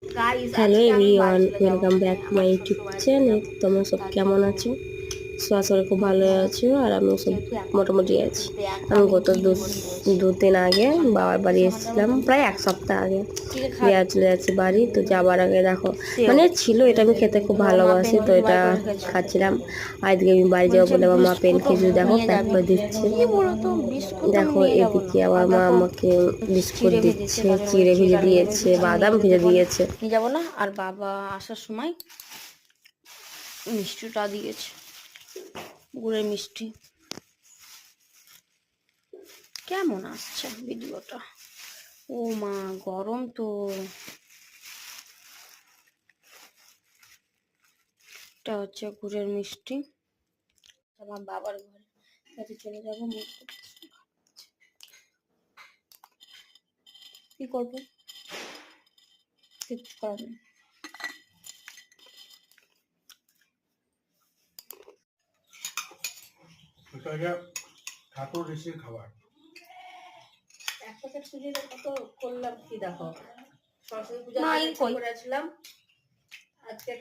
Hello everyone, welcome back to my YouTube channel. তোমরা সব কেমন আছো? আশা করি খুব ভালো আছো, আর আমিও সব মোটামুটি আছি। আমি গত দু দিন আগে বাবার বাড়ি এসেছিলাম, প্রায় এক সপ্তাহ আগে দেওয়া চলে যাচ্ছি বাড়ি। তো যাবার আগে দেখো, মানে ছিল এটা আমি খেতে খুব ভালোবাসি, তো এটা খাচ্ছিলাম। আজকে আমি বাড়ি যাবো বলে আমার মা পেন খেজুর দেখো প্যাক করে দিচ্ছে। দেখো এদিকে আবার মা আমাকে বিস্কুট দিচ্ছে, চিড়ে ভেজে দিয়েছে, বাদাম ভেজে দিয়েছে। নিয়ে যাবো না। আর বাবা আসার সময় মিষ্টিটা দিয়েছে, গুড়ের মিষ্টি। কেমন আসছে ভিডিওটা? ও মা, গরম তো। এটা হচ্ছে গুড়ের মিষ্টি। আমার বাবার ঘরে কাছে চলে যাবো। কি করবো, কিছু করার নেই। ঠাকুর ঋষির খাবার। এক প্যাকেট সুজির কত করলাম কি দেখো, সরস্বতী পূজা নাই কই করেছিলাম আজকে।